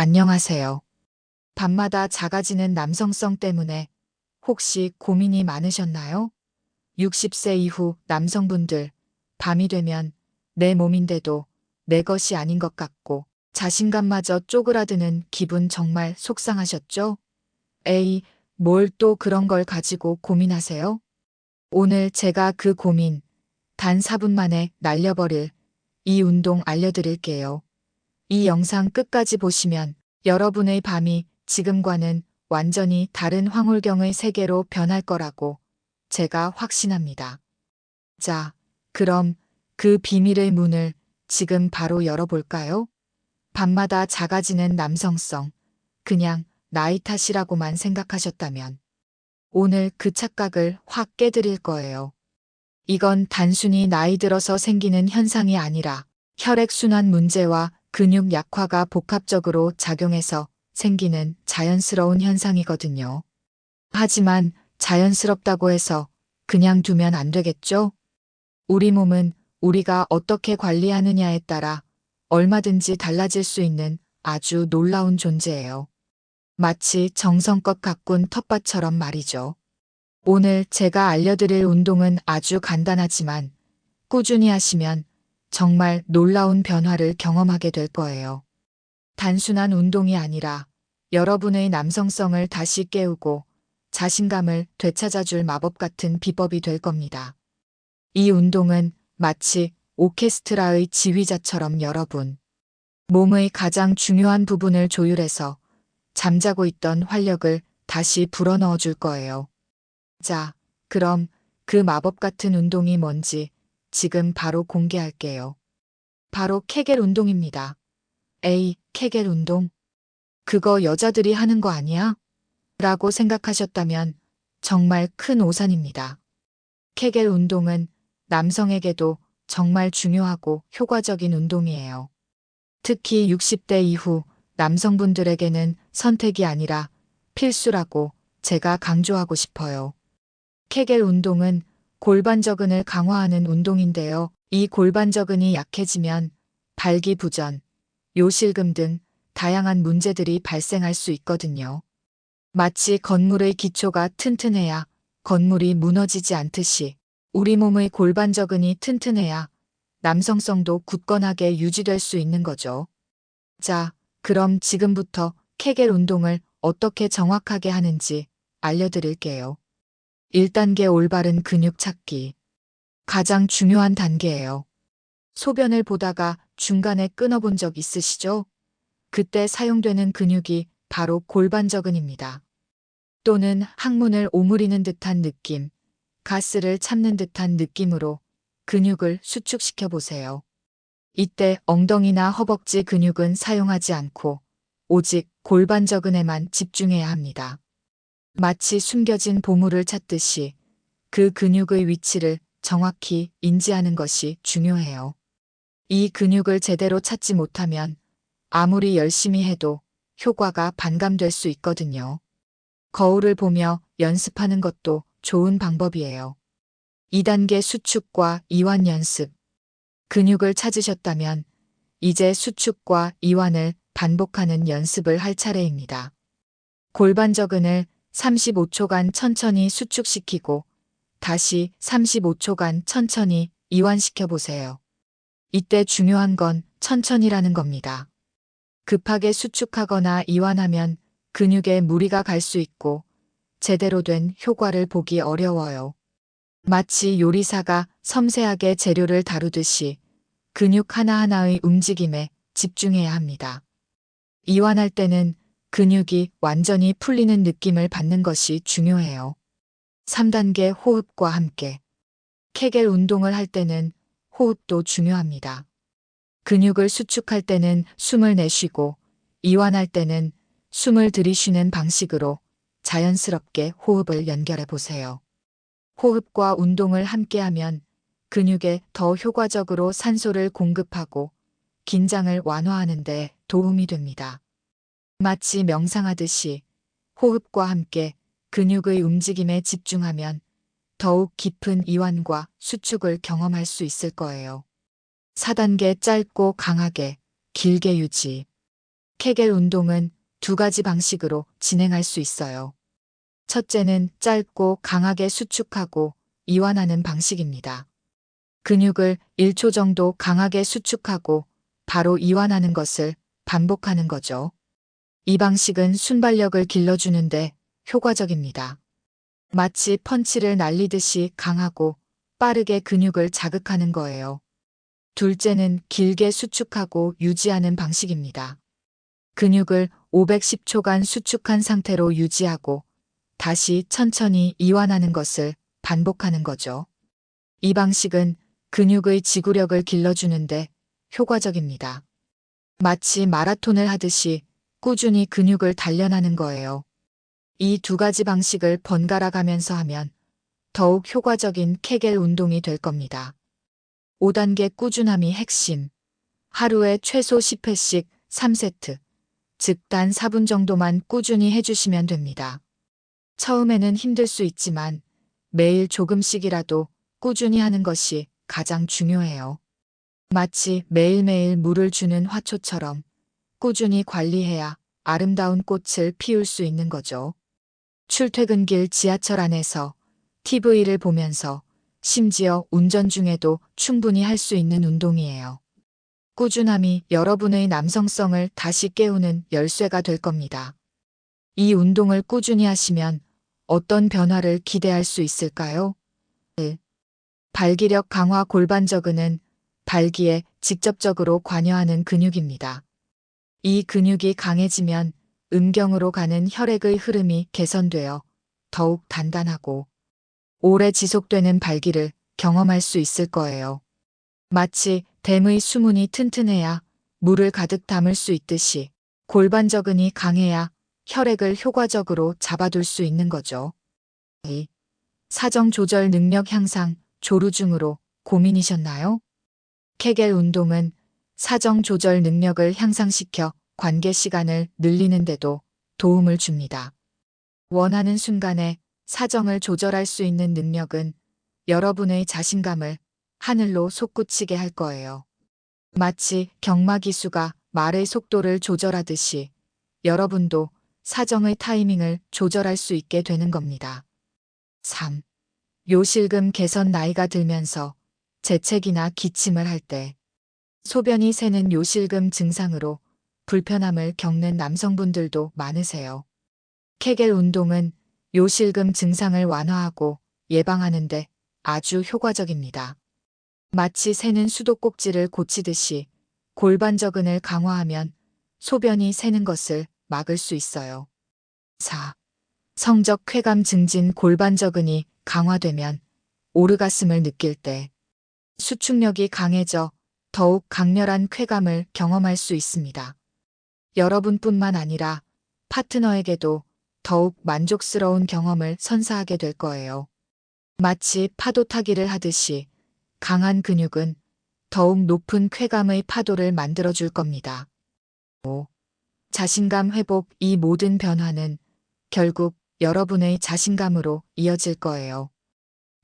안녕하세요. 밤마다 작아지는 남성성 때문에 혹시 고민이 많으셨나요? 60세 이후 남성분들, 밤이 되면 내 몸인데도 내 것이 아닌 것 같고 자신감마저 쪼그라드는 기분 정말 속상하셨죠? 에이, 뭘 또 그런 걸 가지고 고민하세요? 오늘 제가 그 고민 단 4분 만에 날려버릴 이 운동 알려드릴게요. 이 영상 끝까지 보시면 여러분의 밤이 지금과는 완전히 다른 황홀경의 세계로 변할 거라고 제가 확신합니다. 자, 그럼 그 비밀의 문을 지금 바로 열어볼까요? 밤마다 작아지는 남성성, 그냥 나이 탓이라고만 생각하셨다면 오늘 그 착각을 확 깨드릴 거예요. 이건 단순히 나이 들어서 생기는 현상이 아니라 혈액순환 문제와 근육 약화가 복합적으로 작용해서 생기는 자연스러운 현상이거든요. 하지만 자연스럽다고 해서 그냥 두면 안 되겠죠? 우리 몸은 우리가 어떻게 관리하느냐에 따라 얼마든지 달라질 수 있는 아주 놀라운 존재예요. 마치 정성껏 가꾼 텃밭처럼 말이죠. 오늘 제가 알려드릴 운동은 아주 간단하지만 꾸준히 하시면 정말 놀라운 변화를 경험하게 될 거예요. 단순한 운동이 아니라 여러분의 남성성을 다시 깨우고 자신감을 되찾아줄 마법 같은 비법이 될 겁니다. 이 운동은 마치 오케스트라의 지휘자처럼 여러분 몸의 가장 중요한 부분을 조율해서 잠자고 있던 활력을 다시 불어넣어 줄 거예요. 자, 그럼 그 마법 같은 운동이 뭔지 지금 바로 공개할게요. 바로 케겔 운동입니다. 에이, 케겔 운동? 그거 여자들이 하는 거 아니야? 라고 생각하셨다면 정말 큰 오산입니다. 케겔 운동은 남성에게도 정말 중요하고 효과적인 운동이에요. 특히 60대 이후 남성분들에게는 선택이 아니라 필수라고 제가 강조하고 싶어요. 케겔 운동은 골반저근을 강화하는 운동인데요. 이 골반저근이 약해지면 발기부전, 요실금 등 다양한 문제들이 발생할 수 있거든요. 마치 건물의 기초가 튼튼해야 건물이 무너지지 않듯이 우리 몸의 골반저근이 튼튼해야 남성성도 굳건하게 유지될 수 있는 거죠. 자, 그럼 지금부터 케겔 운동을 어떻게 정확하게 하는지 알려드릴게요. 1단계 올바른 근육 찾기. 가장 중요한 단계예요. 소변을 보다가 중간에 끊어본 적 있으시죠? 그때 사용되는 근육이 바로 골반저근입니다. 또는 항문을 오므리는 듯한 느낌, 가스를 참는 듯한 느낌으로 근육을 수축시켜 보세요. 이때 엉덩이나 허벅지 근육은 사용하지 않고 오직 골반저근에만 집중해야 합니다. 마치 숨겨진 보물을 찾듯이 그 근육의 위치를 정확히 인지하는 것이 중요해요. 이 근육을 제대로 찾지 못하면 아무리 열심히 해도 효과가 반감될 수 있거든요. 거울을 보며 연습하는 것도 좋은 방법이에요. 2단계 수축과 이완 연습. 근육을 찾으셨다면 이제 수축과 이완을 반복하는 연습을 할 차례입니다. 골반저근을 35초간 천천히 수축시키고 다시 35초간 천천히 이완시켜 보세요. 이때 중요한 건 천천히라는 겁니다. 급하게 수축하거나 이완하면 근육에 무리가 갈 수 있고 제대로 된 효과를 보기 어려워요. 마치 요리사가 섬세하게 재료를 다루듯이 근육 하나하나의 움직임에 집중해야 합니다. 이완할 때는 근육이 완전히 풀리는 느낌을 받는 것이 중요해요. 3단계 호흡과 함께. 케겔 운동을 할 때는 호흡도 중요합니다. 근육을 수축할 때는 숨을 내쉬고 이완할 때는 숨을 들이쉬는 방식으로 자연스럽게 호흡을 연결해 보세요. 호흡과 운동을 함께하면 근육에 더 효과적으로 산소를 공급하고 긴장을 완화하는 데 도움이 됩니다. 마치 명상하듯이 호흡과 함께 근육의 움직임에 집중하면 더욱 깊은 이완과 수축을 경험할 수 있을 거예요. 4단계 짧고 강하게, 길게 유지. 케겔 운동은 두 가지 방식으로 진행할 수 있어요. 첫째는 짧고 강하게 수축하고 이완하는 방식입니다. 근육을 1초 정도 강하게 수축하고 바로 이완하는 것을 반복하는 거죠. 이 방식은 순발력을 길러주는데 효과적입니다. 마치 펀치를 날리듯이 강하고 빠르게 근육을 자극하는 거예요. 둘째는 길게 수축하고 유지하는 방식입니다. 근육을 510초간 수축한 상태로 유지하고 다시 천천히 이완하는 것을 반복하는 거죠. 이 방식은 근육의 지구력을 길러주는데 효과적입니다. 마치 마라톤을 하듯이 꾸준히 근육을 단련하는 거예요. 이 두 가지 방식을 번갈아 가면서 하면 더욱 효과적인 케겔 운동이 될 겁니다. 5단계 꾸준함이 핵심. 하루에 최소 10회씩 3세트, 즉 단 4분 정도만 꾸준히 해주시면 됩니다. 처음에는 힘들 수 있지만 매일 조금씩이라도 꾸준히 하는 것이 가장 중요해요. 마치 매일매일 물을 주는 화초처럼 꾸준히 관리해야 아름다운 꽃을 피울 수 있는 거죠. 출퇴근길 지하철 안에서 TV를 보면서 심지어 운전 중에도 충분히 할 수 있는 운동이에요. 꾸준함이 여러분의 남성성을 다시 깨우는 열쇠가 될 겁니다. 이 운동을 꾸준히 하시면 어떤 변화를 기대할 수 있을까요? 1. 발기력 강화. 골반저근은 발기에 직접적으로 관여하는 근육입니다. 이 근육이 강해지면 음경으로 가는 혈액의 흐름이 개선되어 더욱 단단하고 오래 지속되는 발기를 경험할 수 있을 거예요. 마치 댐의 수문이 튼튼해야 물을 가득 담을 수 있듯이 골반저근이 강해야 혈액을 효과적으로 잡아둘 수 있는 거죠. 2. 사정 조절 능력 향상. 조루증으로 고민이셨나요? 케겔 운동은 사정 조절 능력을 향상시켜 관계 시간을 늘리는데도 도움을 줍니다. 원하는 순간에 사정을 조절할 수 있는 능력은 여러분의 자신감을 하늘로 솟구치게 할 거예요. 마치 경마기수가 말의 속도를 조절하듯이 여러분도 사정의 타이밍을 조절할 수 있게 되는 겁니다. 3. 요실금 개선. 나이가 들면서 재채기나 기침을 할 때 소변이 새는 요실금 증상으로 불편함을 겪는 남성분들도 많으세요. 케겔 운동은 요실금 증상을 완화하고 예방하는데 아주 효과적입니다. 마치 새는 수도꼭지를 고치듯이 골반저근을 강화하면 소변이 새는 것을 막을 수 있어요. 4. 성적 쾌감 증진. 골반저근이 강화되면 오르가슴을 느낄 때 수축력이 강해져 더욱 강렬한 쾌감을 경험할 수 있습니다. 여러분뿐만 아니라 파트너에게도 더욱 만족스러운 경험을 선사하게 될 거예요. 마치 파도 타기를 하듯이 강한 근육은 더욱 높은 쾌감의 파도를 만들어줄 겁니다. 5. 자신감 회복. 이 모든 변화는 결국 여러분의 자신감으로 이어질 거예요.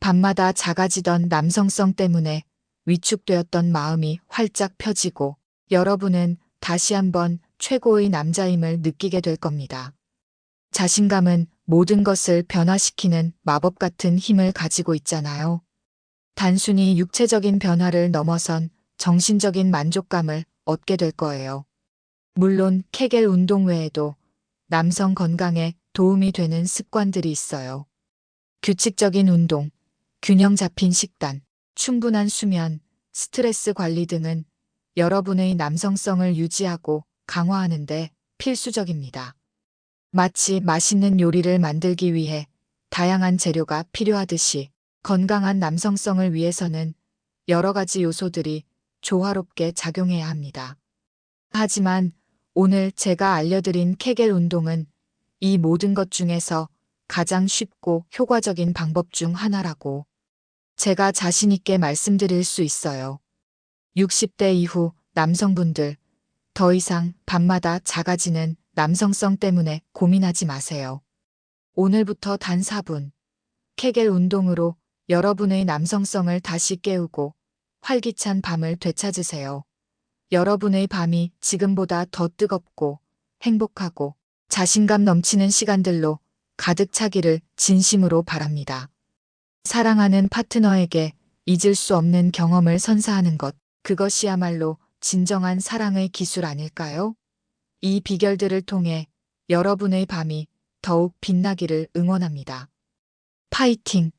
밤마다 작아지던 남성성 때문에 위축되었던 마음이 활짝 펴지고 여러분은 다시 한번 최고의 남자임을 느끼게 될 겁니다. 자신감은 모든 것을 변화시키는 마법 같은 힘을 가지고 있잖아요. 단순히 육체적인 변화를 넘어선 정신적인 만족감을 얻게 될 거예요. 물론 케겔 운동 외에도 남성 건강에 도움이 되는 습관들이 있어요. 규칙적인 운동, 균형 잡힌 식단, 충분한 수면, 스트레스 관리 등은 여러분의 남성성을 유지하고 강화하는데 필수적입니다. 마치 맛있는 요리를 만들기 위해 다양한 재료가 필요하듯이 건강한 남성성을 위해서는 여러 가지 요소들이 조화롭게 작용해야 합니다. 하지만 오늘 제가 알려드린 케겔 운동은 이 모든 것 중에서 가장 쉽고 효과적인 방법 중 하나라고 제가 자신 있게 말씀드릴 수 있어요. 60대 이후 남성분들, 더 이상 밤마다 작아지는 남성성 때문에 고민하지 마세요. 오늘부터 단 4분, 케겔 운동으로 여러분의 남성성을 다시 깨우고 활기찬 밤을 되찾으세요. 여러분의 밤이 지금보다 더 뜨겁고 행복하고 자신감 넘치는 시간들로 가득 차기를 진심으로 바랍니다. 사랑하는 파트너에게 잊을 수 없는 경험을 선사하는 것, 그것이야말로 진정한 사랑의 기술 아닐까요? 이 비결들을 통해 여러분의 밤이 더욱 빛나기를 응원합니다. 파이팅!